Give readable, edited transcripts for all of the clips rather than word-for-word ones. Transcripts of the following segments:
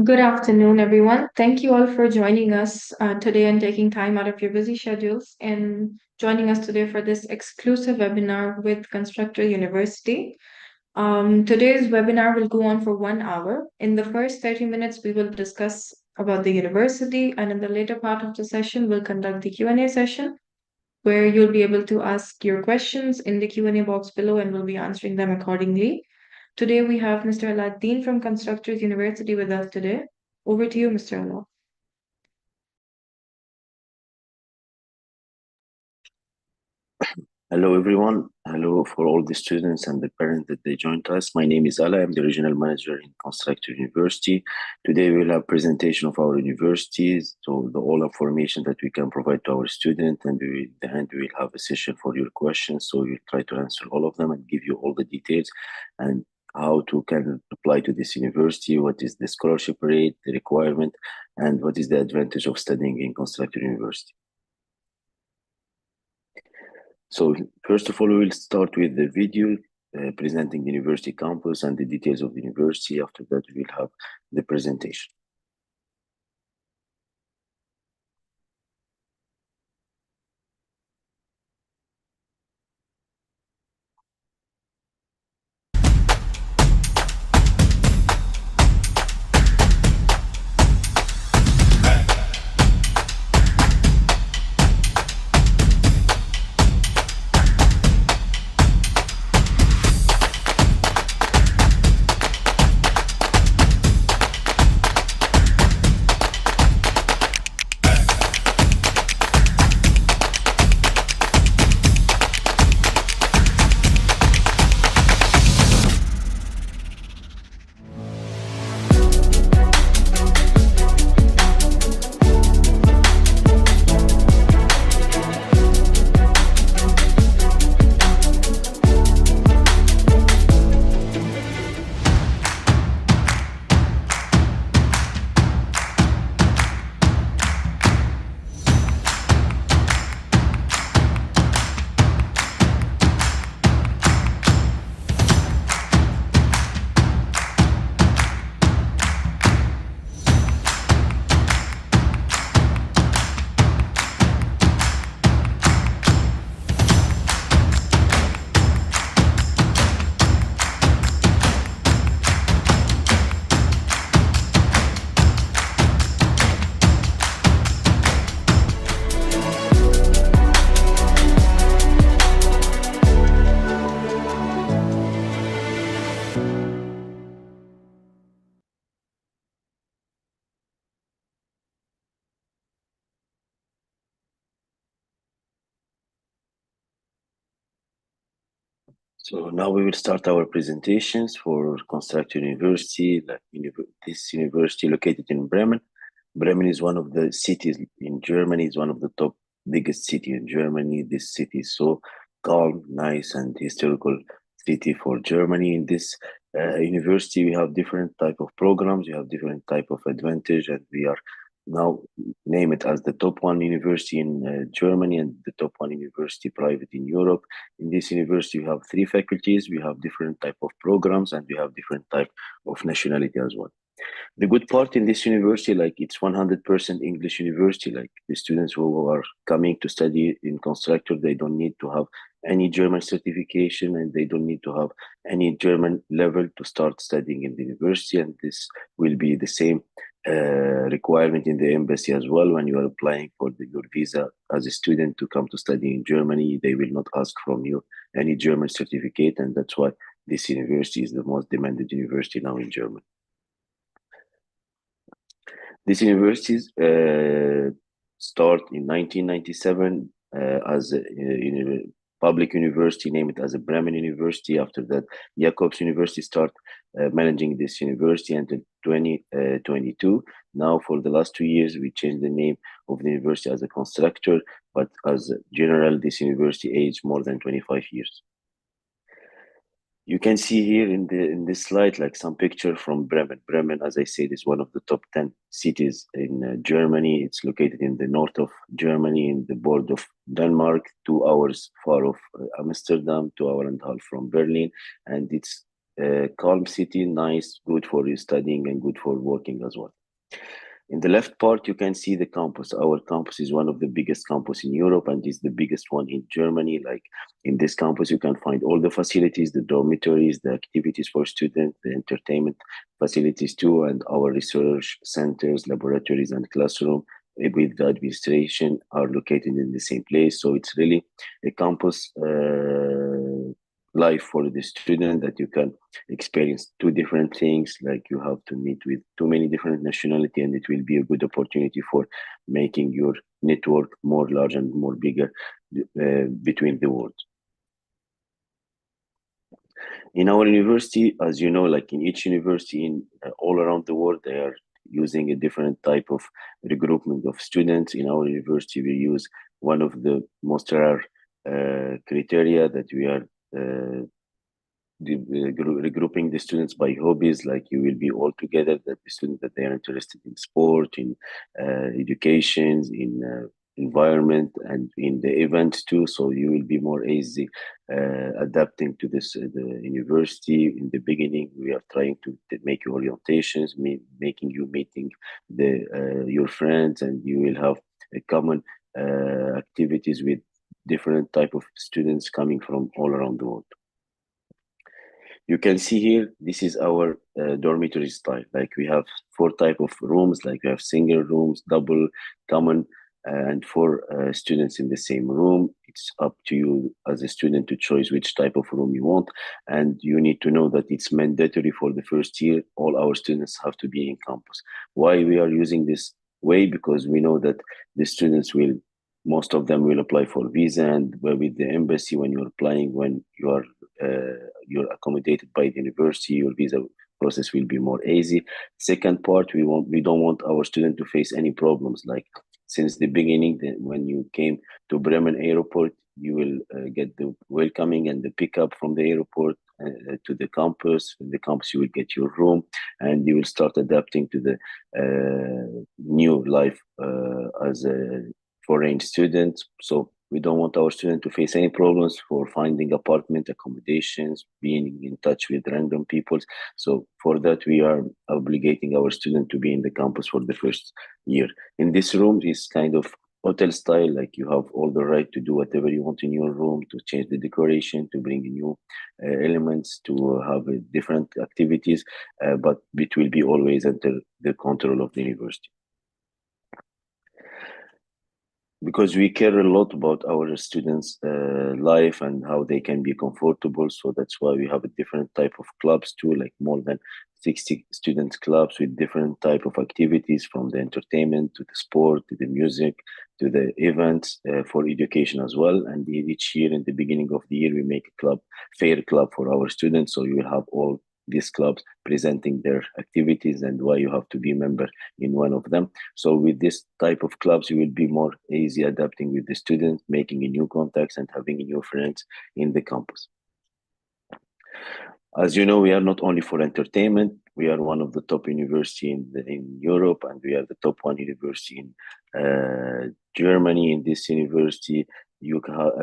Good afternoon, everyone. Thank you all for joining us today and taking time out of your busy schedules and joining us today for this exclusive webinar with Constructor University. Today's webinar will go on for 1 hour. In the first 30 minutes, we will discuss about the university, and in the later part of the session, we'll conduct the Q&A session where you'll be able to ask your questions in the Q&A box below and we'll be answering them accordingly. Today we have Mr. Aladdin from Constructor University with us today. Over to you, Mr. Allah. Hello, everyone. Hello for all the students and the parents that they joined us. My name is Ala. I'm the regional manager in Constructor University. Today we'll have presentation of our universities, so all information that we can provide to our students, and at the end we'll have a session for your questions. So we'll try to answer all of them and give you all the details and how to can apply to this university, what is the scholarship rate, the requirement, and what is the advantage of studying in Constructor University. So first of all, we will start with the video presenting the university campus and the details of the university. After that, we will have the presentation. So now we will start our presentations for Constructor University. This university located in Bremen. Bremen is one of the cities in Germany. It's one of the top biggest city in Germany. This city is so calm, nice, and historical city for Germany. In this university, we have different type of programs. We have different type of advantage, and we are now name it as the top one university in Germany and the top one university private in Europe. In this university, we have 3 faculties, we have different type of programs, and we have different type of nationality as well. The good part in this university, like it's 100% English university, like the students who are coming to study in Constructor, they don't need to have any German certification and they don't need to have any German level to start studying in the university. And this will be the same requirement in the embassy as well. When you are applying for your visa as a student to come to study in Germany, they will not ask from you any German certificate, and that's why this university is the most demanded university now in Germany. These universities start in 1997 as a public university, name it as a Bremen University. After that, Jacobs University start managing this university until 2022. Now, for the last 2 years, we changed the name of the university as a Constructor, but as general, this university aged more than 25 years. You can see here in this slide, like some picture from Bremen. Bremen, as I said, is one of the top 10 cities in Germany. It's located in the north of Germany, in the border of Denmark, 2 hours far of Amsterdam, 2.5 hours from Berlin, and it's calm city, nice, good for studying and good for working as well. In the left part, you can see the campus. Our campus is one of the biggest campus in Europe and is the biggest one in Germany. Like in this campus, you can find all the facilities, the dormitories, the activities for students, the entertainment facilities too, and our research centers, laboratories, and classroom with the administration are located in the same place. So it's really a campus life for the student that you can experience two different things, like you have to meet with too many different nationality, and it will be a good opportunity for making your network more large and more bigger between the world. In our university, as you know, like in each university in all around the world, they are using a different type of regroupment of students. In our university, we use one of the most rare criteria that we are regrouping the students by hobbies. Like you will be all together, that the students that they are interested in sport, in education, in environment, and in the events too. So you will be more easy adapting to this the university. In the beginning, we are trying to make you orientations, making you meeting your friends, and you will have a common activities with different type of students coming from all around the world. You can see here, this is our dormitory style. Like we have four type of rooms, like we have single rooms, double, common, and four students in the same room. It's up to you as a student to choose which type of room you want. And you need to know that it's mandatory for the first year. All our students have to be in campus. Why we are using this way? Because we know that the students will, most of them will apply for visa, and with the embassy, when you're applying, when you're accommodated by the university, your visa process will be more easy. Second part, we don't want our student to face any problems. Like since the beginning, when you came to Bremen airport, you will get the welcoming and the pickup from the airport to the campus. In the campus, you will get your room, and you will start adapting to the new life as a foreign students. So we don't want our students to face any problems for finding apartment accommodations, being in touch with random people. So for that, we are obligating our student to be in the campus for the first year. In this room is kind of hotel style, like you have all the right to do whatever you want in your room, to change the decoration, to bring new elements, to have different activities, but it will be always under the control of the university. Because we care a lot about our students' life and how they can be comfortable. So that's why we have a different type of clubs too, like more than 60 student clubs with different type of activities, from the entertainment to the sport to the music to the events for education as well. And each year, in the beginning of the year, we make a club, fair club for our students. So you will have all these clubs presenting their activities and why you have to be a member in one of them. So with this type of clubs, you will be more easy adapting with the students, making a new contacts and having new friends in the campus. As you know, we are not only for entertainment. We are one of the top university in Europe, and we are the top one university in Germany. In this university,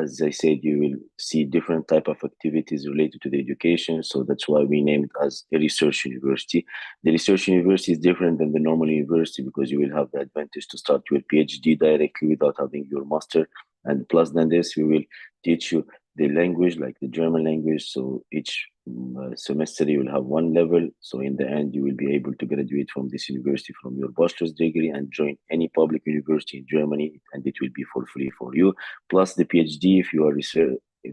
as I said, you will see different type of activities related to the education. So that's why we named as a research university. The research university is different than the normal university because you will have the advantage to start your PhD directly without having your master. And plus than this, we will teach you the language, like the German language. So each semester you will have one level. So in the end, you will be able to graduate from this university from your bachelor's degree and join any public university in Germany, and it will be for free for you. Plus the PhD, if you are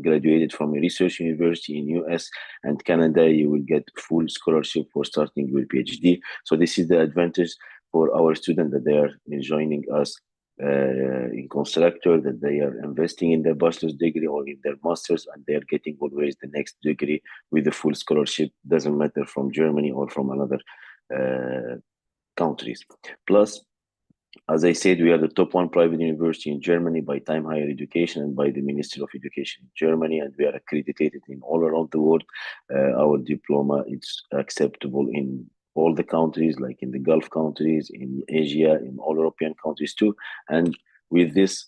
graduated from a research university in US and Canada, you will get full scholarship for starting your PhD. So this is the advantage for our students, that they are joining us in Constructor, that they are investing in their bachelor's degree or in their master's, and they are getting always the next degree with a full scholarship. Doesn't matter from Germany or from another countries. Plus, as I said, we are the top one private university in Germany by Time Higher Education and by the Ministry of Education in Germany, and we are accredited in all around the world. Our diploma is acceptable in all the countries, like in the Gulf countries, in Asia, in all European countries too. And with this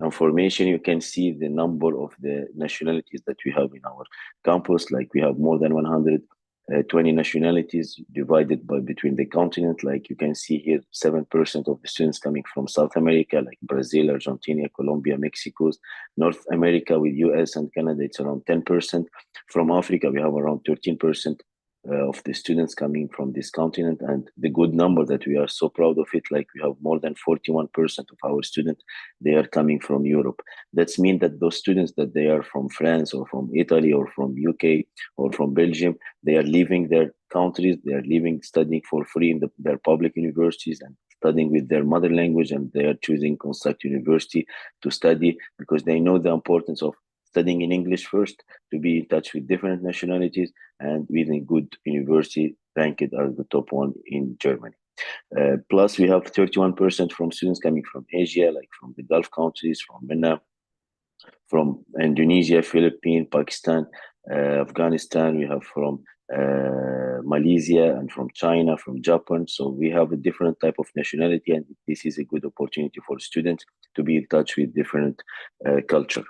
information, you can see the number of the nationalities that we have in our campus. Like we have more than 120 nationalities divided by between the continent. Like you can see here, 7% of the students coming from South America, like Brazil, Argentina, Colombia, Mexico. North America with US and Canada, it's around 10%. From Africa, we have around 13% of the students coming from this continent. And the good number that we are so proud of it, like we have more than 41% of our students, they are coming from Europe. That's mean that those students that they are from France or from Italy or from UK or from Belgium, they are leaving their countries, they are leaving studying for free in their public universities and studying with their mother language, and they are choosing Constructor University to study because they know the importance of studying in English first, to be in touch with different nationalities, and within a good university ranked as the top one in Germany. Plus, we have 31% from students coming from Asia, like from the Gulf countries, from MENA, from Indonesia, Philippines, Pakistan, Afghanistan. We have from Malaysia and from China, from Japan. So we have a different type of nationality, and this is a good opportunity for students to be in touch with different culture.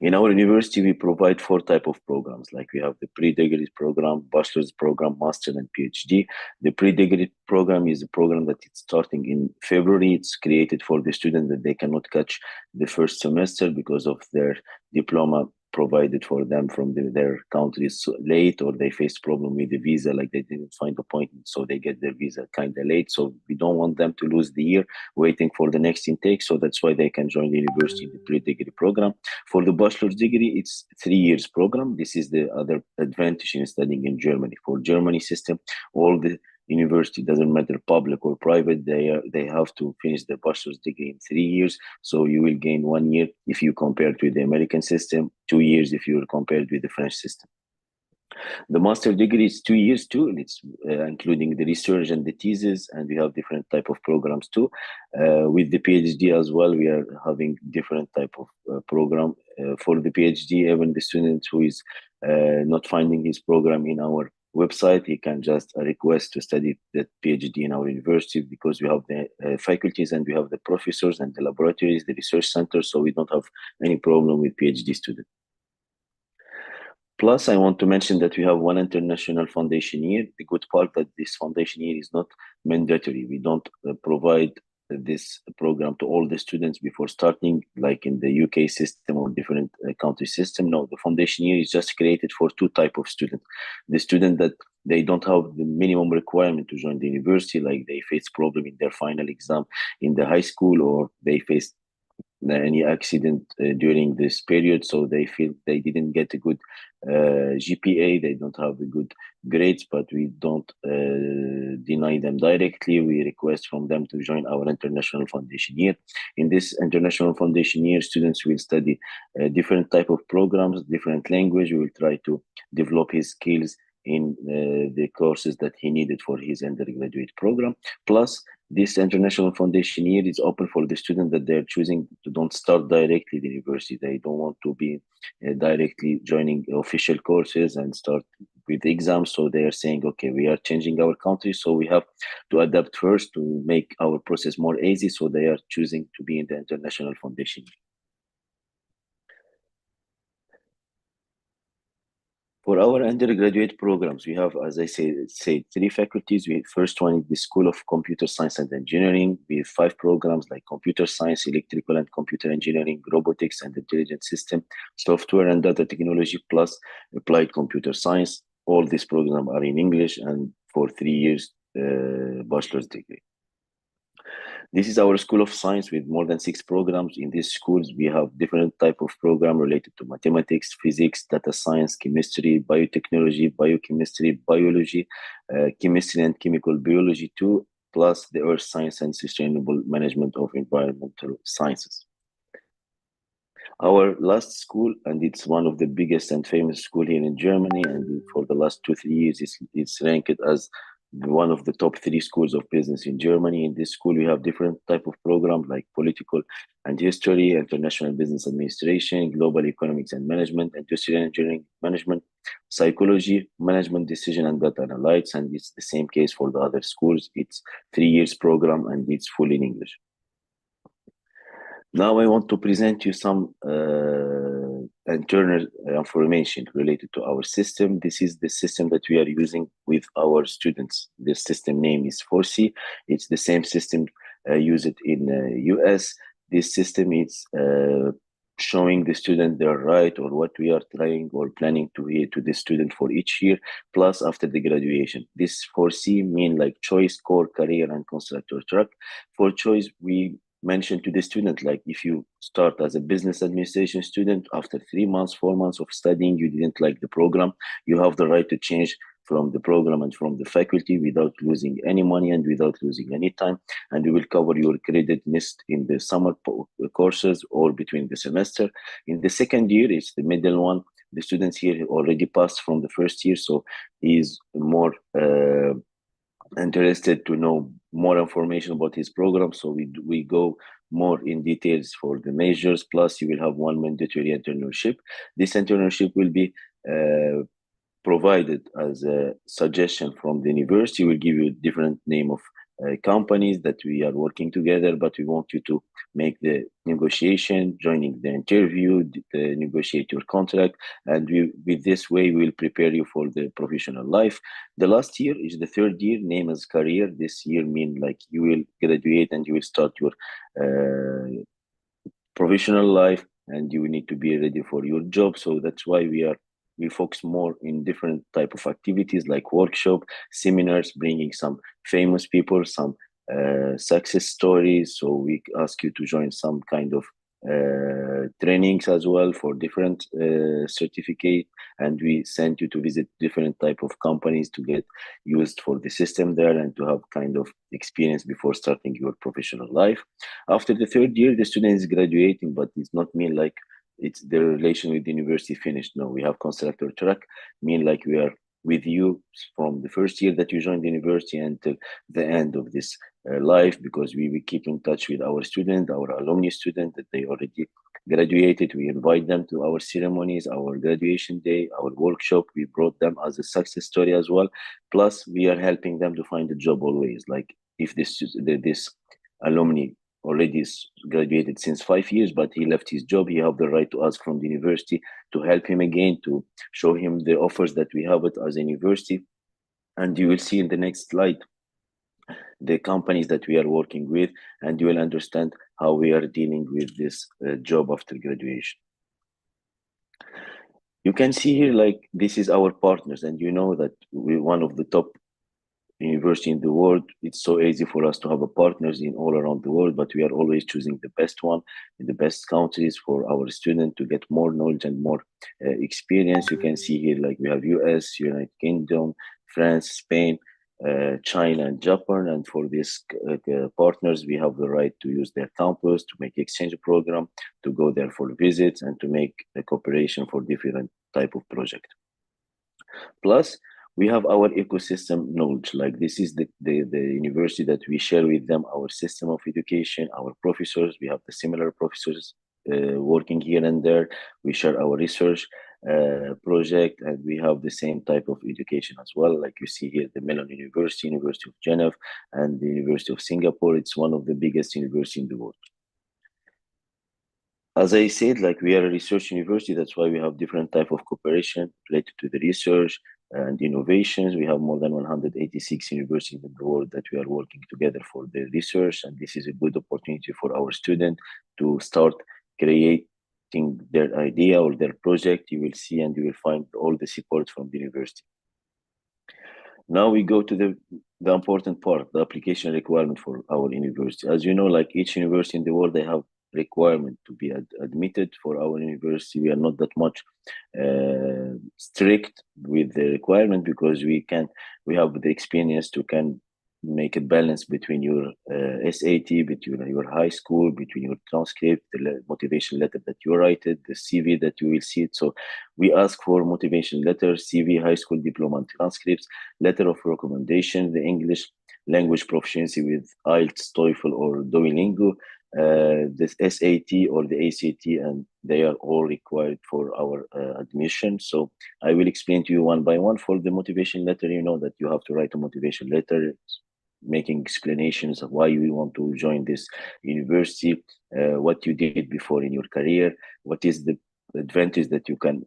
In our university, we provide four type of programs. Like we have the pre-degree program, bachelor's program, master, and PhD. The pre-degree program is a program that it's starting in February. It's created for the students that they cannot catch the first semester because of their diploma provided for them from their countries late, or they face problem with the visa, like they didn't find appointment, so they get their visa kind of late. So we don't want them to lose the year waiting for the next intake. So that's why they can join the university in the pre-degree program. For the bachelor's degree, it's 3 years program. This is the other advantage in studying in Germany. For Germany system, all the university, doesn't matter public or private, they have to finish their bachelor's degree in 3 years. So you will gain 1 year if you compare it with the American system, 2 years if you compare it with the French system. The master degree is 2 years too, and it's including the research and the thesis, and we have different type of programs too. With the PhD as well, we are having different type of program. For the PhD, even the student who is not finding his program in our website, he can just request to study the PhD in our university, because we have the faculties and we have the professors and the laboratories, the research centers, so we don't have any problem with PhD students. Plus, I want to mention that we have one international foundation year. The good part that this foundation year is not mandatory. We don't provide this program to all the students before starting, like in the UK system or different country system. No, the foundation year is just created for two type of students. The student that they don't have the minimum requirement to join the university, like they face problem in their final exam in the high school, or they face any accident during this period, so they feel they didn't get a good GPA, they don't have a good grades, but we don't deny them directly. We request from them to join our international foundation year. In this international foundation year, students will study different type of programs, different language. We will try to develop his skills in the courses that he needed for his undergraduate program. Plus, this international foundation year is open for the student that they're choosing to don't start directly the university. They don't want to be directly joining official courses and start with exams. So they are saying, okay, we are changing our country, so we have to adapt first to make our process more easy. So they are choosing to be in the international foundation year. For our undergraduate programs, we have, as I say, three faculties. First one is the School of Computer Science and Engineering. We have 5 programs like computer science, electrical and computer engineering, robotics and intelligent system, software and data technology, plus applied computer science. All these programs are in English and for 3 years bachelor's degree. This is our School of Science with more than 6 programs. In these schools, we have different type of program related to mathematics, physics, data science, chemistry, biotechnology, biochemistry, biology, chemistry and chemical biology too, plus the earth science and sustainable management of environmental sciences. Our last school, and it's one of the biggest and famous school here in Germany, and for the last 2-3 years, it's ranked as one of the top 3 schools of business in Germany. In this school, we have different type of programs like political and history, international business administration, global economics and management, industrial engineering management, psychology, management decision and data analytics. And it's the same case for the other schools. It's 3 years program and it's full in English. Now I want to present you some internal information related to our system. This is the system that we are using with our students. The system name is 4C. It's the same system used in US. This system is showing the student their right or what we are trying or planning to hear to the student for each year, plus after the graduation. This 4C mean like choice, core, career, and constructor track. For choice, we mention to the student, like if you start as a business administration student, after 3 months, 4 months of studying, you didn't like the program, you have the right to change from the program and from the faculty without losing any money and without losing any time. And we will cover your credit missed in the summer courses or between the semester. In the second year, it's the middle one. The students here already passed from the first year, so he's more interested to know more information about his program. So we go more in details for the measures. Plus, you will have one mandatory internship. This internship will be provided as a suggestion from the university. We'll give you a different name of companies that we are working together, but we want you to make the negotiation, joining the interview, negotiate your contract, and with this way we will prepare you for the professional life. The last year is the third year, name as career. This year mean like you will graduate and you will start your professional life, and you need to be ready for your job. So that's why we focus more in different type of activities like workshop, seminars, bringing some famous people, some success stories. So we ask you to join some kind of trainings as well for different certificate, and we send you to visit different type of companies to get used for the system there and to have kind of experience before starting your professional life. After the third year, the student is graduating, but it's not mean like it's the relation with the university finished. No, we have constructor track, mean like we are with you from the first year that you joined the university until the end of this life, because we keep in touch with our student, our alumni student that they already graduated. We invite them to our ceremonies, our graduation day, our workshop. We brought them as a success story as well. Plus, we are helping them to find a job always. Like if this alumni already graduated since 5 years, but he left his job, he have the right to ask from the university to help him again, to show him the offers that we have it as a university. And you will see in the next slide the companies that we are working with, and you will understand how we are dealing with this job after graduation. You can see here, like, this is our partners, and you know that we're one of the top university in the world. It's so easy for us to have a partners in all around the world, but we are always choosing the best one in the best countries for our student to get more knowledge and more experience. You can see here, like, we have US, United Kingdom, France, Spain, China, and Japan. And for these partners, we have the right to use their campus, to make exchange program, to go there for visits, and to make a cooperation for different type of project. Plus, we have our ecosystem knowledge. Like, this is the university that we share with them our system of education, our professors. We have the similar professors working here and there. We share our research project, and we have the same type of education as well. Like you see here, the Mellon University, University of Geneva, and the University of Singapore. It's one of the biggest universities in the world. As I said, like, we are a research university. That's why we have different type of cooperation related to the research and innovations. We have more than 186 universities in the world that we are working together for the research. And this is a good opportunity for our students to start creating their idea or their project. You will see and you will find all the support from the university. Now we go to the important part, the application requirement for our university. As you know, like, each university in the world, they have requirement to be admitted. For our university, we are not that much strict with the requirement, because we have the experience to can make a balance between your SAT, between your high school, between your transcript, the motivation letter that you write it, the CV that you will see it. So we ask for motivation letter, CV, high school diploma, and transcripts, letter of recommendation, the English language proficiency with IELTS, TOEFL, or Duolingo, the SAT or the ACT, and they are all required for our admission. So I will explain to you one by one. For the motivation letter, you know that you have to write a motivation letter. making explanations of why you want to join this university, what you did before in your career, what is the advantage that you can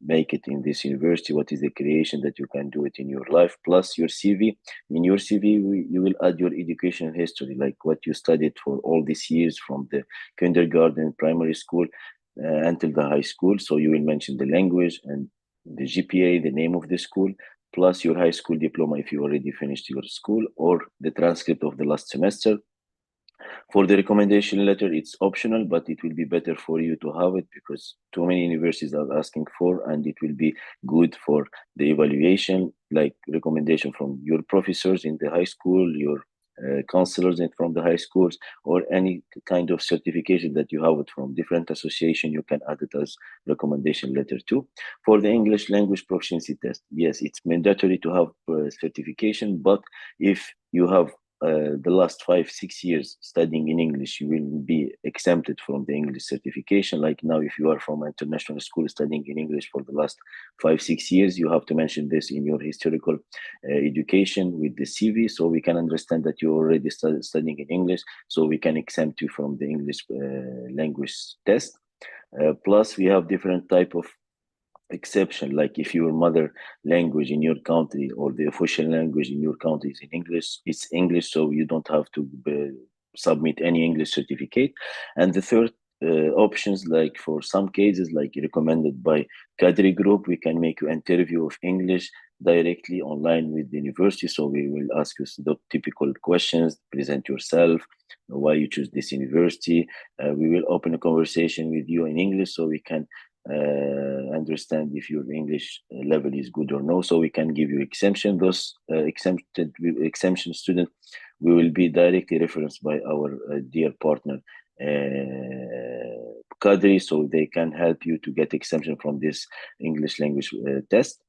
make it in this university, what is the creation that you can do it in your life, plus your CV. In your CV, you will add your education history, like what you studied for all these years from the kindergarten, primary school, until the high school. So you will mention the language and the GPA, the name of the school, plus your high school diploma if you already finished your school, or the transcript of the last semester. For the recommendation letter, it's optional, but it will be better for you to have it because too many universities are asking for, and it will be good for the evaluation, like recommendation from your professors in the high school, your counselors from the high schools, or any kind of certification that you have it from different association. You can add it as recommendation letter too. For the English language proficiency test, yes, it's mandatory to have certification, but if you have the last 5 6 years studying in English, you will be exempted from the English certification. Like now, if you are from an international school studying in English for the last 5 6 years, you have to mention this in your historical education with the CV, so we can understand that you already studying in English, so we can exempt you from the English language test. Plus, we have different type of exception, like if your mother language in your country or the official language in your country is in English, it's English, so you don't have to submit any English certificate. And the third options, like for some cases, like recommended by cadre group, we can make you interview of English directly online with the university. So we will ask you the typical questions, present yourself, why you choose this university. We will open a conversation with you in English, so we can understand if your English level is good or no. So we can give you exemption. Those exemption students, we will be directly referenced by our dear partner cadre, so they can help you to get exemption from this English language test.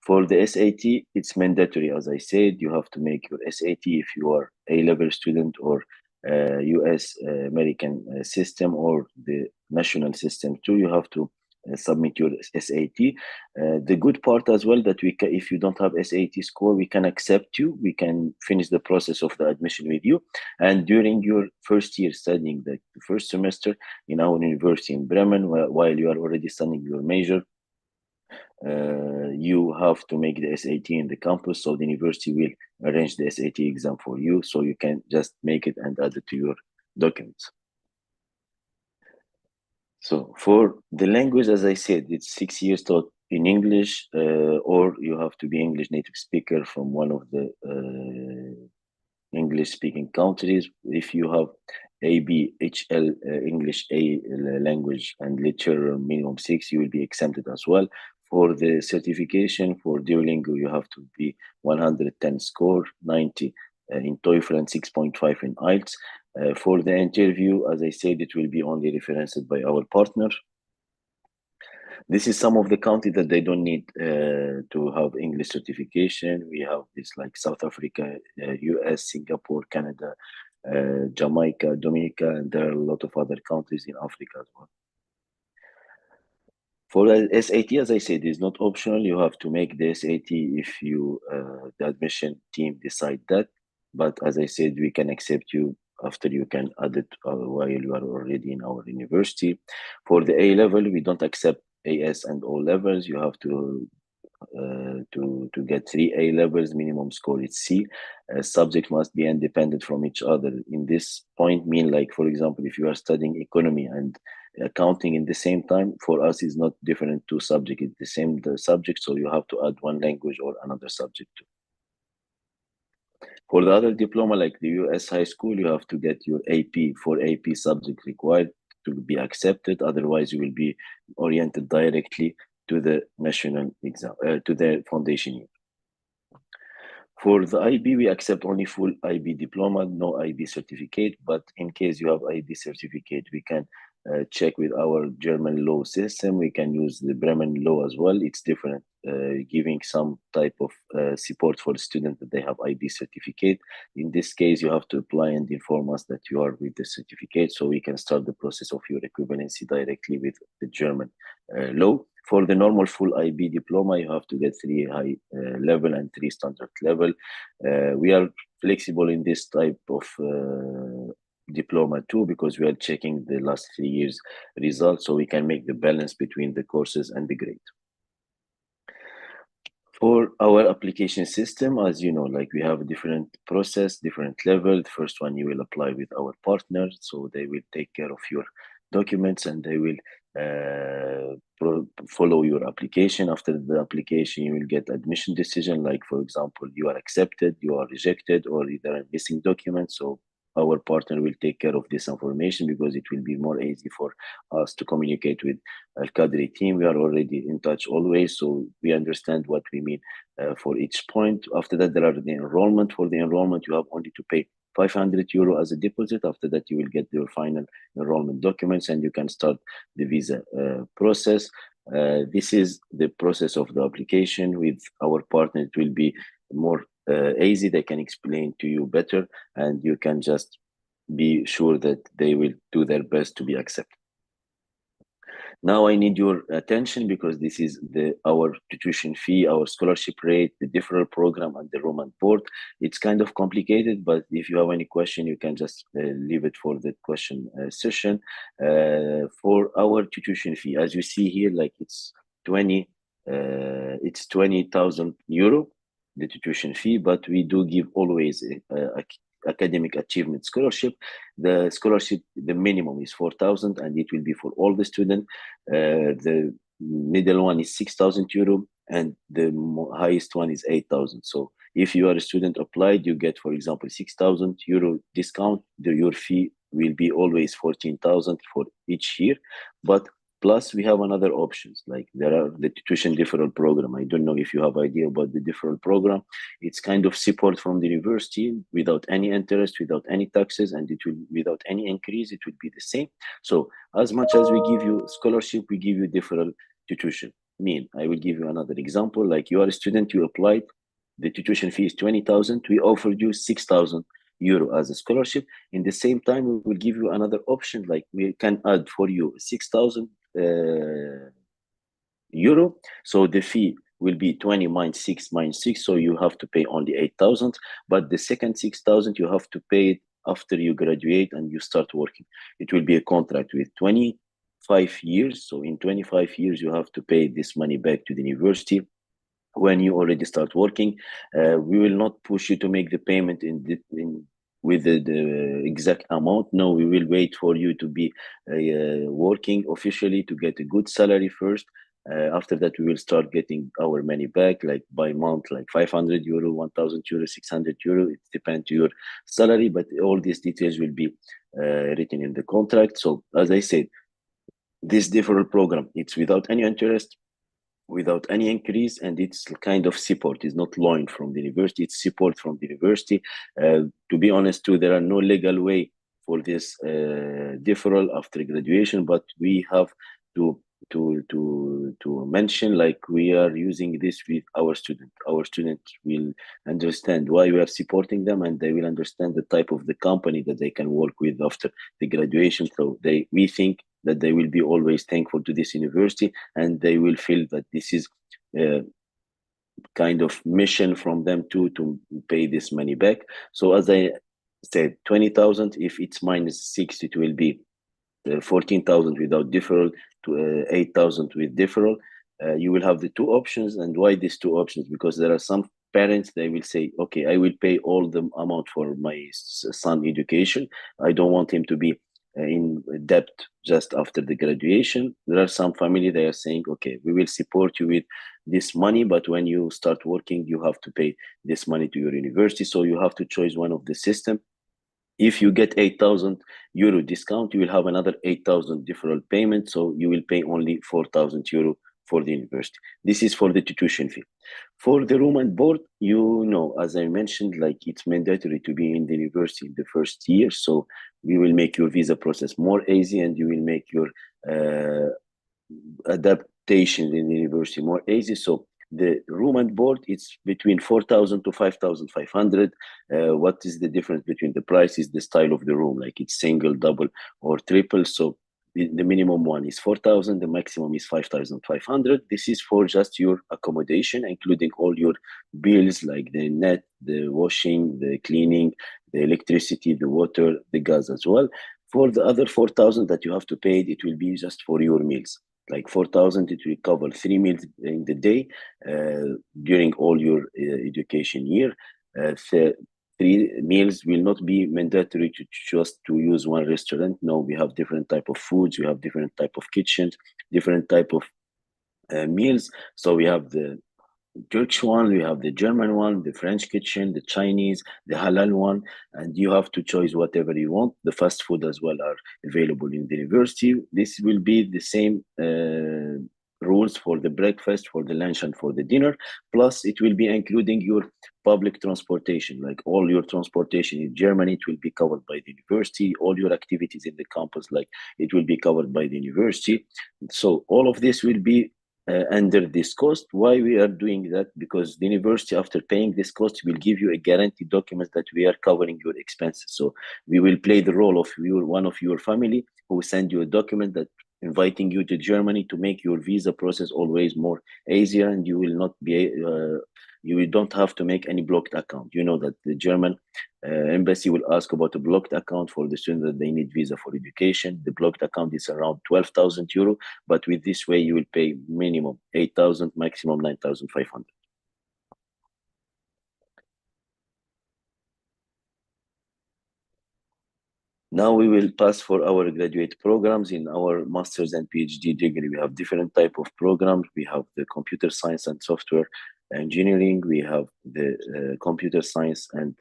For the SAT, it's mandatory. As I said, you have to make your SAT if you are A-level student or US American system or the national system too. You have to submit your SAT. The good part as well that if you don't have SAT score, we can accept you. We can finish the process of the admission with you. And during your first year studying, the first semester in our university in Bremen, while you are already studying your major, you have to make the SAT in the campus. So the university will arrange the SAT exam for you, so you can just make it and add it to your documents. So for the language, as I said, it's 6 years taught in English, or you have to be English native speaker from one of the English speaking countries. If you have ABHL English A language and literature minimum 6, you will be exempted as well. For the certification for Duolingo, you have to be 110 score, 90 in TOEFL and 6.5 in IELTS. For the interview, as I said, it will be only referenced by our partner. This is some of the countries that they don't need to have English certification. We have this like South Africa, US, Singapore, Canada, Jamaica, Dominica, and there are a lot of other countries in Africa as well. For the SAT, as I said, is not optional. You have to make the SAT if you the admission team decide that. But as I said, we can accept you after you can add it while you are already in our university. For the A level, we don't accept AS and O levels. You have to get 3 A levels. Minimum score is C. Subject must be independent from each other. In this point, mean like, for example, if you are studying economy and accounting in the same time, for us is not different two subject. It's the same subject, so you have to add one language or another subject too. For the other diploma, like the US high school, you have to get your AP for AP subject required to be accepted. Otherwise, you will be oriented directly to the national exam, to the foundation year. For the IB, we accept only full IB diploma, no IB certificate. But in case you have IB certificate, we can check with our German law system. We can use the Bremen law as well. It's different, giving some type of support for the student that they have IB certificate. In this case, you have to apply and inform us that you are with the certificate, so we can start the process of your equivalency directly with the German law. For the normal full IB diploma, you have to get 3 high level and 3 standard level. We are flexible in this type of diploma too, because we are checking the last 3 years results, so we can make the balance between the courses and the grade. For our application system, as you know, like we have a different process, different level. The first one, you will apply with our partner, so they will take care of your documents and they will follow your application. After the application, you will get admission decision, like for example, you are accepted, you are rejected, or there are missing documents. So our partner will take care of this information, because it will be more easy for us to communicate with Al Qadri team. We are already in touch always, so we understand what we mean for each point. After that, there are the enrollment. For the enrollment, you have only to pay 500 euro as a deposit. After that, you will get your final enrollment documents and you can start the visa process. This is the process of the application. With our partner, it will be more easy. They can explain to you better, and you can just be sure that they will do their best to be accepted. Now I need your attention, because this is our tuition fee, our scholarship rate, the deferral program, and the room and board. It's kind of complicated, but if you have any question, you can just leave it for the question session. For our tuition fee, as you see here, like it's 20,000 euro, the tuition fee, but we do give always a academic achievement scholarship. The scholarship, the minimum is 4,000, and it will be for all the students. The middle one is 6,000 euro, and the highest one is 8,000. So if you are a student applied, you get, for example, 6,000 euro discount. Your fee will be always 14,000 for each year. But plus, we have another options, like there are the tuition deferral program. I don't know if you have idea about the deferral program. It's kind of support from the university without any interest, without any taxes, and it will without any increase. It will be the same. So as much as we give you scholarship, we give you deferral tuition. I will give you another example. Like you are a student, you applied, the tuition fee is 20,000. We offered you 6,000 euro as a scholarship. In the same time, we will give you another option, like we can add for you 6,000 euro. So the fee will be 20 minus 6 minus 6. So you have to pay only 8,000. But the second 6,000, you have to pay it after you graduate and you start working. It will be a contract with 25 years. So in 25 years, you have to pay this money back to the university. When you already start working, we will not push you to make the payment with the exact amount. No, we will wait for you to be working officially, to get a good salary first. After that, we will start getting our money back, like by month, like 500 euro, 1,000 euro, 600 euro. It depends on your salary, but all these details will be written in the contract. So as I said, this deferral program, it's without any interest, without any increase, and it's kind of support. It's not loan from the university, it's support from the university. To be honest too, there are no legal way for this deferral after graduation, but we have to mention, like we are using this with our student will understand why we are supporting them, and they will understand the type of the company that they can work with after the graduation. So we think that they will be always thankful to this university, and they will feel that this is kind of mission from them too, to pay this money back. So as I said, 20,000, if it's minus 6, it will be 14,000 without deferral, to 8,000 with deferral. You will have the two options. And why these two options? Because there are some parents, they will say, okay, I will pay all the amount for my son education. I don't want him to be in debt just after the graduation. There are some family, they are saying, okay, we will support you with this money, but when you start working, you have to pay this money to your university. So you have to choose one of the system. If you get 8,000 euro discount, you will have another 8,000 deferral payment. So you will pay only 4,000 euro for the university. This is for the tuition fee. For the room and board, as I mentioned, like it's mandatory to be in the university in the first year. So we will make your visa process more easy, and you will make your adaptation in the university more easy. So the room and board, it's between 4,000 to 5,500. What is the difference between the price is the style of the room, like it's single, double, or triple. So the minimum one is 4,000, the maximum is 5,500. This is for just your accommodation, including all your bills like the net, the washing, the cleaning, the electricity, the water, the gas as well. For the other 4,000 that you have to pay, it will be just for your meals. Like 4,000, it will cover 3 meals in the day during all your education year. 3 meals will not be mandatory to just to use one restaurant. No, we have different type of foods, we have different type of kitchens, different type of meals. So we have the Turkish one, we have the German one, the French kitchen, the Chinese, the halal one, and you have to choose whatever you want. The fast food as well are available in the university. This will be the same rules for the breakfast, for the lunch, and for the dinner. Plus, it will be including your public transportation, like all your transportation in Germany, it will be covered by the university. All your activities in the campus, like it will be covered by the university. So all of this will be under this cost. Why we are doing that? Because the university, after paying this cost, will give you a guaranteed document that we are covering your expenses. So we will play the role of one of your family who will send you a document that inviting you to Germany to make your visa process always more easier, and you will not be you don't have to make any blocked account. You know that the German embassy will ask about a blocked account for the student that they need visa for education. The blocked account is around 12,000 euro, but with this way you will pay minimum 8,000, maximum 9,500. Now we will pass for our graduate programs. In our master's and PhD degree, we have different type of programs. We have the computer science and software engineering. We have the computer science and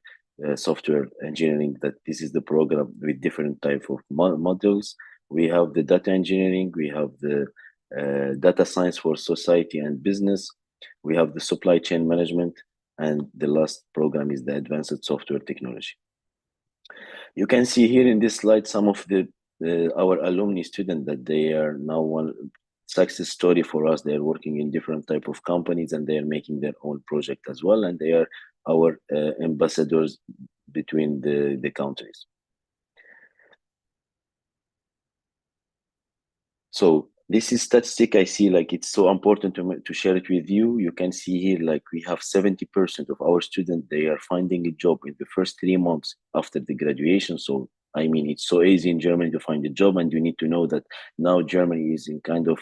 software engineering. That this is the program with different type of modules. We have the data engineering. We have the data science for society and business. We have the supply chain management, and the last program is the advanced software technology. You can see here in this slide some of the our alumni students that they are now one success story for us. They are working in different type of companies, and they are making their own project as well, and they are our ambassadors between the countries. So this is statistic I see, like it's so important to share it with you. You can see here, like we have 70% of our students, they are finding a job in the first 3 months after the graduation. So, I mean, it's so easy in Germany to find a job, and you need to know that now Germany is in kind of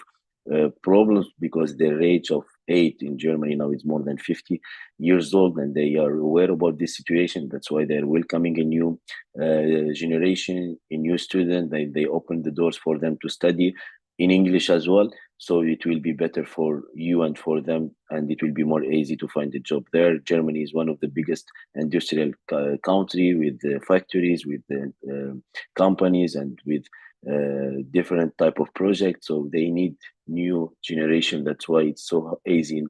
problems because the age of age in Germany now is more than 50 years old, and they are aware about this situation. That's why they're welcoming a new generation, a new student. They open the doors for them to study in English as well. So it will be better for you and for them, and it will be more easy to find a job there. Germany is one of the biggest industrial country with factories, with companies, and with different type of projects. So they need new generation. That's why it's so easy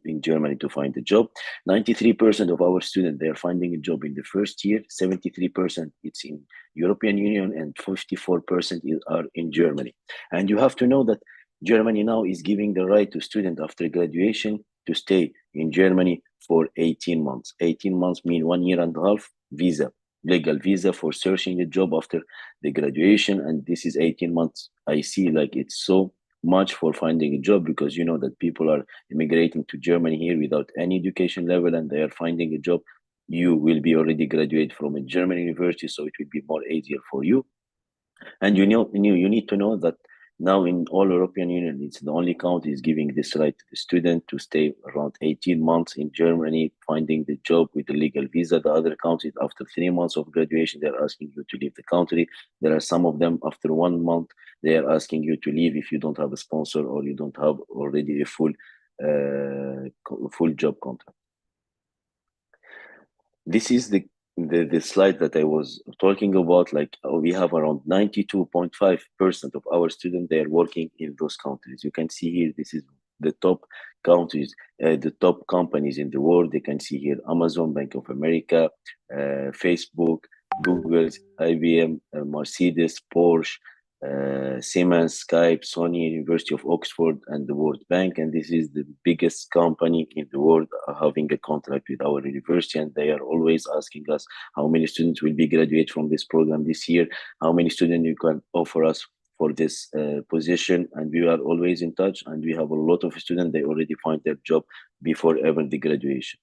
in Germany to find a job. 93% of our students, they are finding a job in the first year. 73% it's in European Union, and 54% are in Germany. And you have to know that Germany now is giving the right to students after graduation to stay in Germany for 18 months. 18 months mean 1 year and a half visa, legal visa for searching a job after the graduation. And this is 18 months. I see like it's so much for finding a job, because you know that people are immigrating to Germany here without any education level, and they are finding a job. You will be already graduate from a German university, so it will be more easier for you. And you need to know that now in all European Union, it's the only country is giving this right to the student to stay around 18 months in Germany, finding the job with the legal visa. The other countries, after 3 months of graduation, they're asking you to leave the country. There are some of them after 1 month, they are asking you to leave if you don't have a sponsor or you don't have already a full job contract. This is the slide that I was talking about. Like we have around 92.5% of our students, they are working in those countries. You can see here, this is the top countries, the top companies in the world. They can see here Amazon, Bank of America, Facebook, Google, IBM, Mercedes, Porsche, Siemens, Skype, Sony, University of Oxford, and the World Bank. And this is the biggest company in the world having a contract with our university. And they are always asking us how many students will be graduate from this program this year, how many students you can offer us for this position. And we are always in touch. And we have a lot of students, they already find their job before ever the graduation.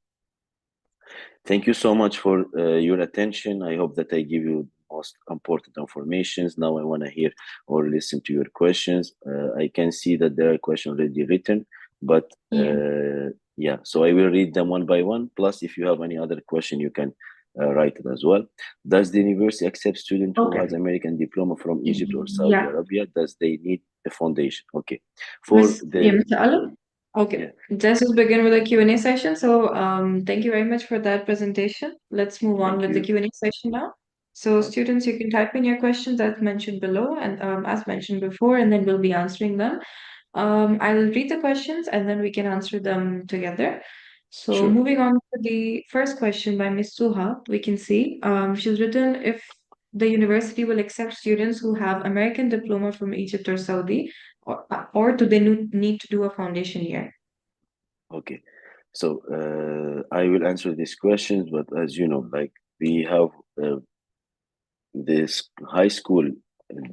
Thank you so much for your attention. I hope that I give you most important informations. Now I want to hear or listen to your questions. I can see that there are questions already written, but yeah, so I will read them one by one. Plus, if you have any other question, you can write it as well. Does the university accept student who has American diploma from Egypt or Saudi Arabia? Does they need a foundation? Okay. For the Okay, let's just begin with the Q&A session. So thank you very much for that presentation. Let's move on with the Q&A session now. So students, you can type in your questions as mentioned below and as mentioned before, and then we'll be answering them. I'll read the questions and then we can answer them together. So moving on to the first question by Ms. Suha, we can see she's written if the university will accept students who have American diploma from Egypt or Saudi, or do they need to do a foundation year? Okay, so I will answer these questions, but as you know, like we have this high school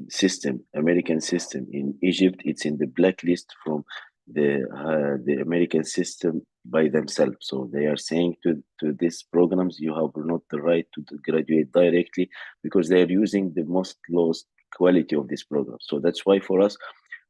system, American system in Egypt, it's in the blacklist from the American system by themselves. So they are saying to these programs, you have not the right to graduate directly because they are using the most lowest quality of this program. So that's why for us,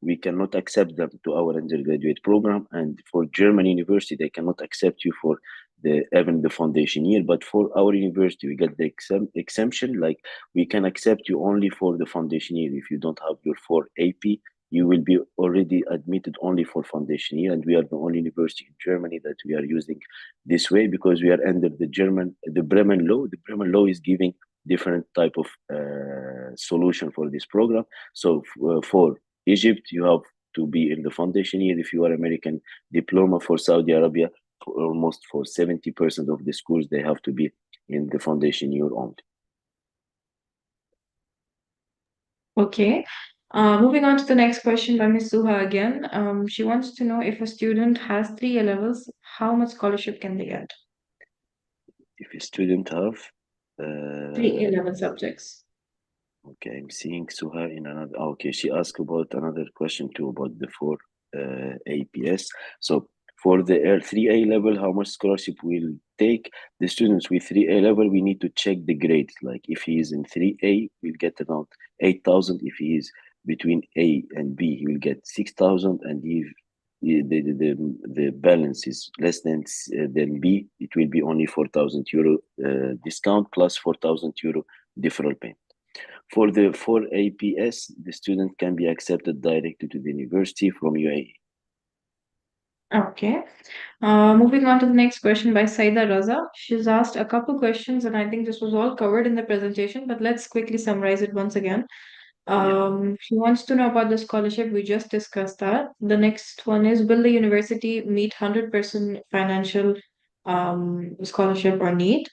we cannot accept them to our undergraduate program. And for German university, they cannot accept you for even the foundation year. But for our university, we get the exemption, like we can accept you only for the foundation year. If you don't have your 4 AP, you will be already admitted only for foundation year. And we are the only university in Germany that we are using this way because we are under the Bremen law. The Bremen law is giving different type of solution for this program. So for Egypt, you have to be in the foundation year. If you are American diploma, for Saudi Arabia, almost for 70% of the schools, they have to be in the foundation year only. Okay. Moving on to the next question by Ms. Suha again. She wants to know if a student has 3 A levels, how much scholarship can they get? If a student have 3 A level subjects. Okay, I'm seeing Suha in another. Okay, she asked about another question too about the 4 APS. So for the 3A level, how much scholarship will take? The students with 3A level, we need to check the grades. Like if he is in 3A, we'll get around 8,000. If he is between A and B, he will get 6,000. And if the balance is less than B, it will be only 4,000 euro discount plus 4,000 euro deferral payment. For the 4 APS, the student can be accepted directly to the university from UAE. Okay. Moving on to the next question by Saida Raza. She's asked a couple questions, and I think this was all covered in the presentation, but let's quickly summarize it once again. She wants to know about the scholarship. We just discussed that. The next one is, will the university meet 100% financial scholarship or need?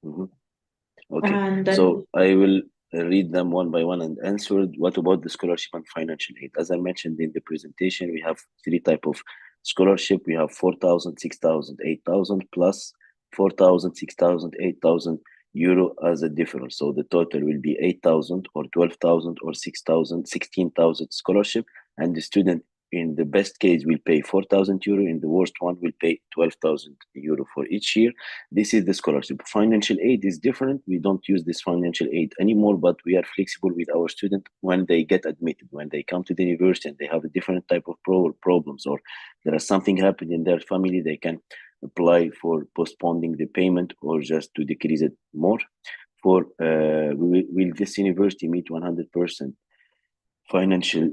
Okay, And then, so I will read them one by one and answer. What about the scholarship and financial aid? As I mentioned in the presentation, we have 3 type of scholarship. We have 4,000, 6,000, 8,000 plus 4,000, 6,000, 8,000 euro as a difference. So the total will be 8,000 or 12,000 or 6,000, 16,000 scholarship. And the student in the best case will pay 4,000 euro. In the worst one will pay 12,000 euro for each year. This is the scholarship. Financial aid is different. We don't use this financial aid anymore, but we are flexible with our students when they get admitted, when they come to the university and they have a different type of problems, or there is something happened in their family, they can apply for postponing the payment or just to decrease it more. For will this university meet 100% financial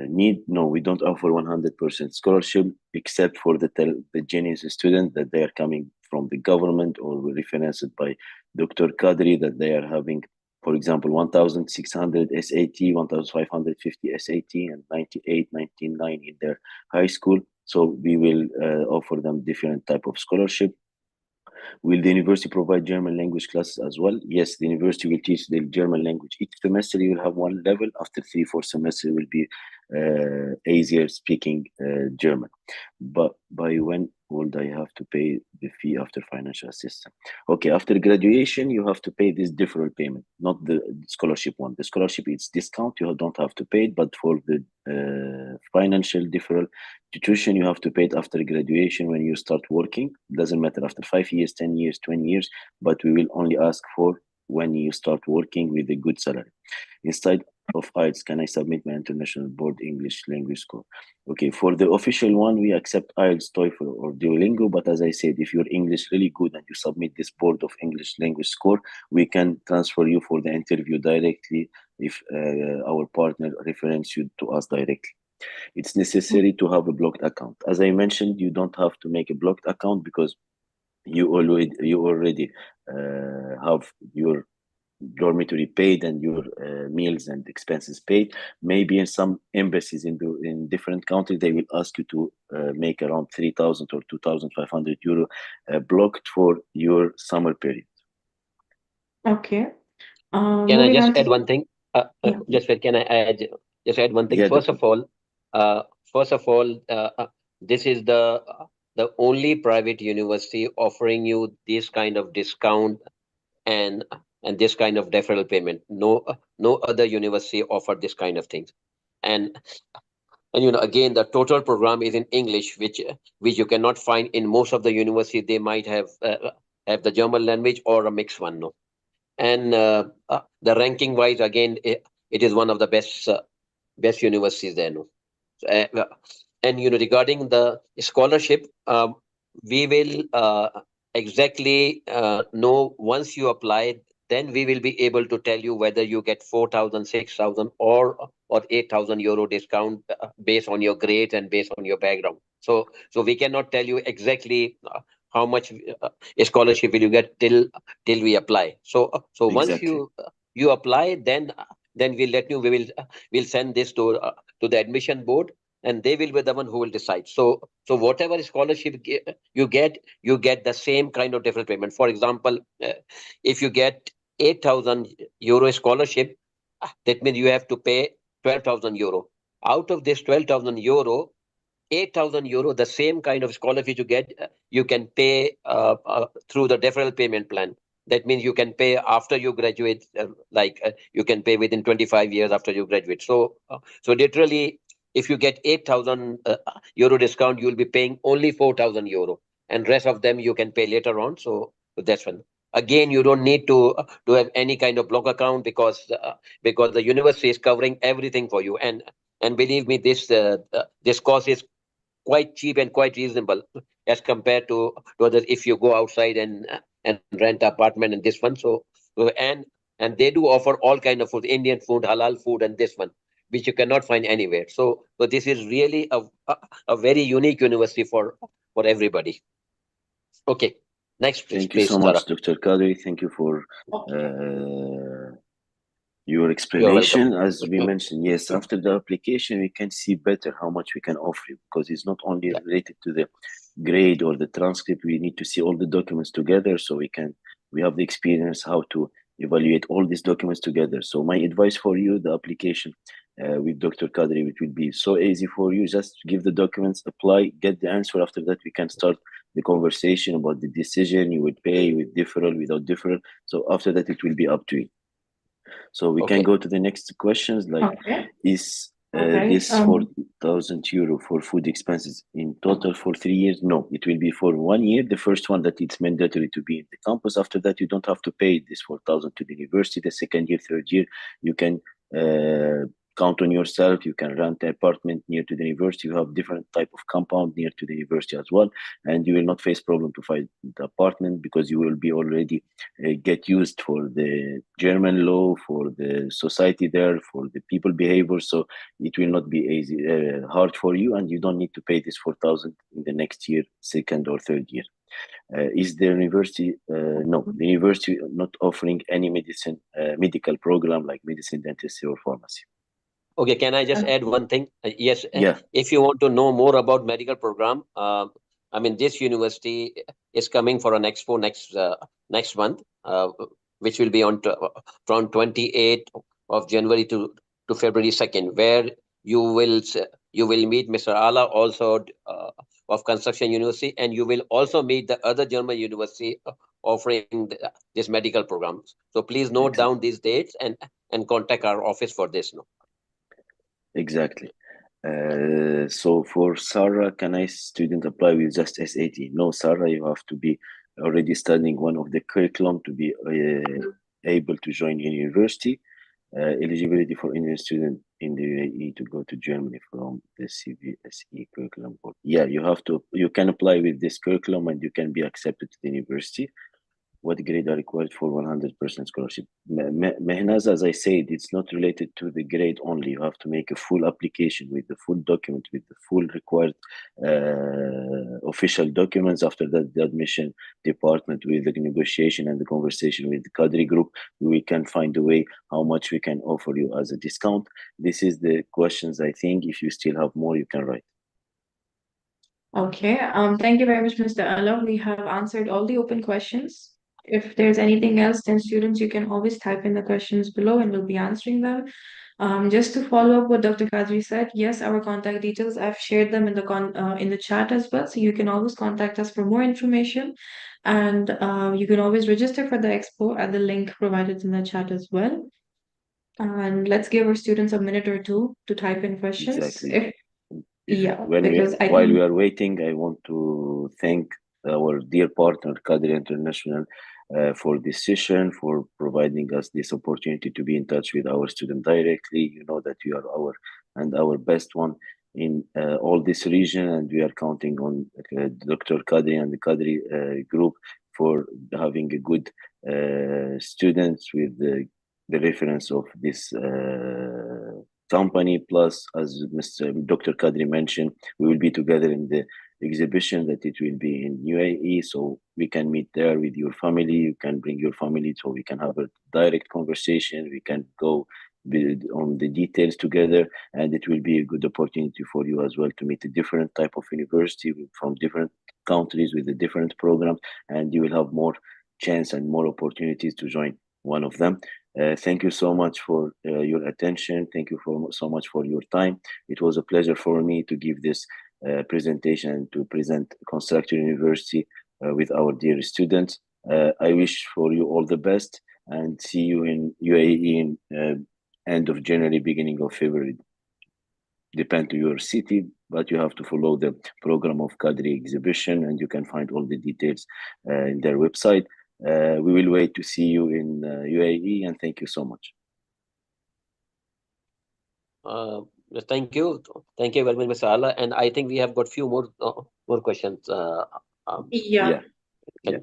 need? No, we don't offer 100% scholarship except for the genius student that they are coming from the government or referenced by Dr. Kadri, that they are having For example, 1,600 SAT, 1,550 SAT, and 98, 99 in their high school. So we will offer them different type of scholarship. Will the university provide German language classes as well? Yes, the university will teach the German language. Each semester you will have one level. After 3-4 semesters, it will be easier speaking German. But by when would I have to pay the fee after financial assistance? Okay, after graduation, you have to pay this deferral payment, not the scholarship one. The scholarship is discount, you don't have to pay it, but for the financial deferral tuition, you have to pay it after graduation when you start working. Doesn't matter after 5 years, 10 years, 20 years, but we will only ask for when you start working with a good salary. Instead of IELTS, can I submit my international board English language score? Okay, for the official one, we accept IELTS, TOEFL, or Duolingo. But as I said, if your English really good and you submit this board of English language score, we can transfer you for the interview directly if our partner refers you to us directly. It's necessary to have a blocked account. As I mentioned, you don't have to make a blocked account because you already have your dormitory paid and your meals and expenses paid. Maybe in some embassies in different countries, they will ask you to make around 3,000 or 2,500 euro blocked for your summer period. Okay. Can I Moving just on add to one thing? yeah. Just wait, can I add one thing? Yeah, First of all, this is the only private university offering you this kind of discount and this kind of deferral payment. No other university offer this kind of things. And again, the total program is in English, which you cannot find in most of the university. They might have the German language or a mixed one. No, and the ranking wise, again, it is one of the best universities there. No, and regarding the scholarship, we will exactly know once you apply. Then we will be able to tell you whether you get 4,000, 6,000, or 8,000 euro discount based on your grades and based on your background. So we cannot tell you exactly how much scholarship will you get till we apply. So once exactly. you apply, then we'll let you. We'll send this to the admission board, and they will be the one who will decide. So whatever scholarship you get the same kind of different payment. For example, if you get 8,000 euro scholarship, that means you have to pay 12,000 euro. Out of this 12,000 euro, 8,000 euro, the same kind of scholarship you get, you can pay through the deferral payment plan. That means you can pay after you graduate, you can pay within 25 years after you graduate. So literally, if you get 8,000 euro discount, you'll be paying only 4,000 euro, and rest of them you can pay later on. So that's one. Again, you don't need to have any kind of block account because the university is covering everything for you. And believe me, this cost is quite cheap and quite reasonable as compared to others if you go outside and rent apartment and this one. And they do offer all kind of food, Indian food, halal food, and this one, which you cannot find anywhere. So this is really a very unique university for everybody. Okay, next please. Thank you so Tara. much, Dr. Kadri. Thank you for your You're welcome. explanation. As we mentioned, yes, after the application, we can see better how much we can offer you, because it's not only Yeah. related to the grade or the transcript. We need to see all the documents together, so we have the experience how to evaluate all these documents together. So my advice for you, the application with Dr. Kadri, it will be so easy for you. Just give the documents, apply, get the answer. After that, we can start the conversation about the decision you would pay with deferral, without deferral. So after that, it will be up to you. So we can go to the next questions. Like, Okay. is Okay. this 4,000 euro for food expenses in total for 3 years? No, it will be for 1 year. The first one, that it's mandatory to be in the campus. After that, you don't have to pay this 4,000 to the university. The second year, third year, you can count on yourself. You can rent an apartment near to the university. You have different type of compound near to the university as well, and you will not face problem to find the apartment, because you will be already get used for the German law, for the society there, for the people behavior. So it will not be easy, hard for you, and you don't need to pay this 4,000 in the next year, second or third year. Is the university, no, the university not offering any medical program like medicine, dentistry, or pharmacy. Okay, can I just add one thing? Yes, Yeah, if you want to know more about medical program, I mean, this university is coming for an expo next month, which will be from 28th of January to February 2nd, where you will you will meet Mr. Ala, also of Construction University, and you will also meet the other German university offering this medical programs. So please note down these dates and contact our office for this. No. exactly. So for Sarah, can I student apply with just SAT? No, Sarah, you have to be already studying one of the curriculum to be able to join university. Eligibility for Indian student in the UAE to go to Germany from the CVSE curriculum. Yeah, you can apply with this curriculum and you can be accepted to the university. What grade are required for 100% scholarship? Mehnaz, as I said, it's not related to the grade only. You have to make a full application with the full document, with the full required official documents. After that, the admission department with the negotiation and the conversation with the Qadri group, we can find a way how much we can offer you as a discount. This is the questions, I think. If you still have more, you can write. Okay. Thank you very much, Mr. Allah. We have answered all the open questions. If there's anything else, then students, you can always type in the questions below and we'll be answering them. Just to follow up what Dr. Kadri said, yes, our contact details, I've shared them in the chat as well. So you can always contact us for more information. And you can always register for the expo at the link provided in the chat as well. And let's give our students a minute or two to type in questions. Exactly. Because I While think we are waiting, I want to thank our dear partner, Qadri International, for this session, for providing us this opportunity to be in touch with our student directly. You know that you are our best one in all this region, and we are counting on Dr. Qadri and the Qadri group for having a good students with the reference of this company. Plus, as Mr. Dr. Kadri mentioned, we will be together in the exhibition that it will be in UAE, so we can meet there with your family. You can bring your family, so we can have a direct conversation. We can go on the details together, and it will be a good opportunity for you as well to meet a different type of university from different countries with a different program, and you will have more chance and more opportunities to join one of them. Thank you so much for your attention. Thank you so much for your time. It was a pleasure for me to give this presentation, to present Constructor University with our dear students. I wish for you all the best and see you in UAE in end of January, beginning of February. Depend to your city, but you have to follow the program of Qadri exhibition, and you can find all the details in their website. We will wait to see you in UAE, and thank you so much. Thank you very much, Mr. Allah. And I think we have got few more questions. yeah.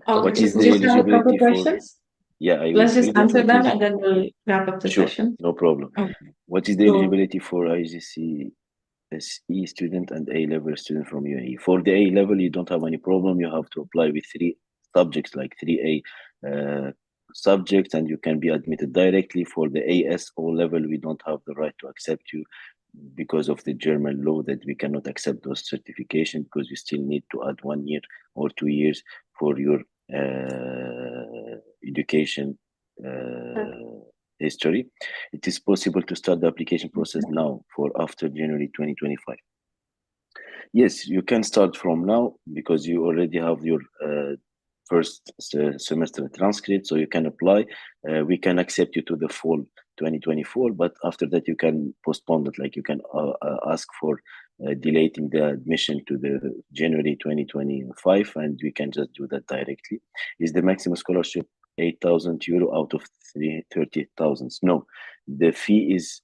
What So is the just have a couple eligibility for? questions. Yeah, I will Let's just read them. answer them and then we'll wrap up the Sure, session. no problem. Okay. What is the eligibility for IGC SE student and A-level student from UAE? For the A-level, you don't have any problem. You have to apply with 3 subjects, like 3A subjects, and you can be admitted directly. For the ASO level, we don't have the right to accept you because of the German law that we cannot accept those certifications, because you still need to add 1 year or 2 years for your education history. It is possible to start the application process now for after January 2025. Yes, you can start from now because you already have your first semester transcript, so you can apply. We can accept you to the fall 2024, but after that you can postpone it, like you can ask for delaying the admission to the January 2025, and we can just do that directly. Is the maximum scholarship 8,000 euro out of 30,000? No, the fee is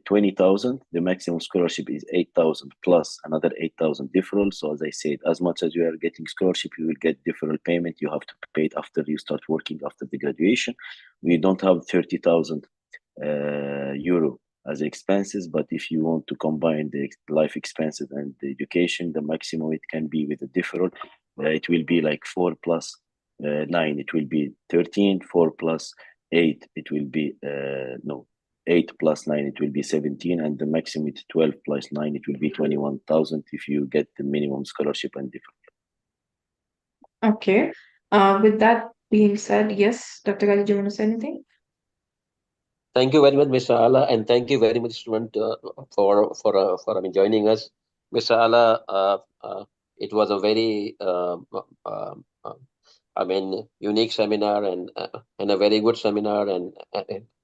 20,000. The maximum scholarship is 8,000 plus another 8,000 deferral. So as I said, as much as you are getting scholarship, you will get deferral payment. You have to pay it after you start working after the graduation. We don't have 30,000 euro as expenses, but if you want to combine the life expenses and the education, the maximum it can be with a deferral it will be like 4 plus 9, it will be 13. 4 plus 8, it will be no, 8 plus 9, it will be 17, and the maximum is 12 plus 9, it will be 21,000 if you get the minimum scholarship and different. Okay. With that being said, yes, Dr. Gali, do you want to say anything? Thank you very much, Mr. Ala, and thank you very much, student, for joining us, Mr. Ala. It was a very unique seminar and a very good seminar and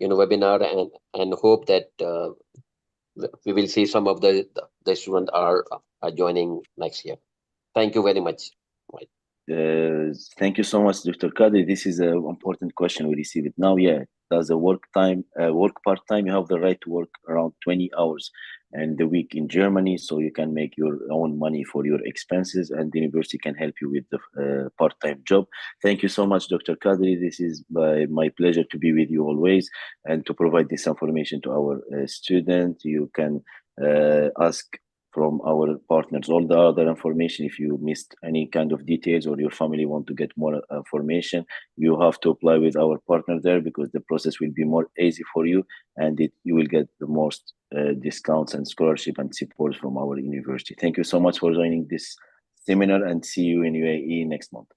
webinar, and hope that we will see some of the students are joining next year. Thank you very much. Thank you so much, Dr. Kadi. This is an important question we received now. Yeah, does a work part-time? You have the right to work around 20 hours and the week in Germany, so you can make your own money for your expenses, and the university can help you with the part-time job. Thank you so much, Dr. Kadri. This is my pleasure to be with you always and to provide this information to our students. You can ask from our partners all the other information. If you missed any kind of details or your family want to get more information, you have to apply with our partner there, because the process will be more easy for you, and you will get the most discounts and scholarship and support from our university. Thank you so much for joining this seminar, and see you in UAE next month.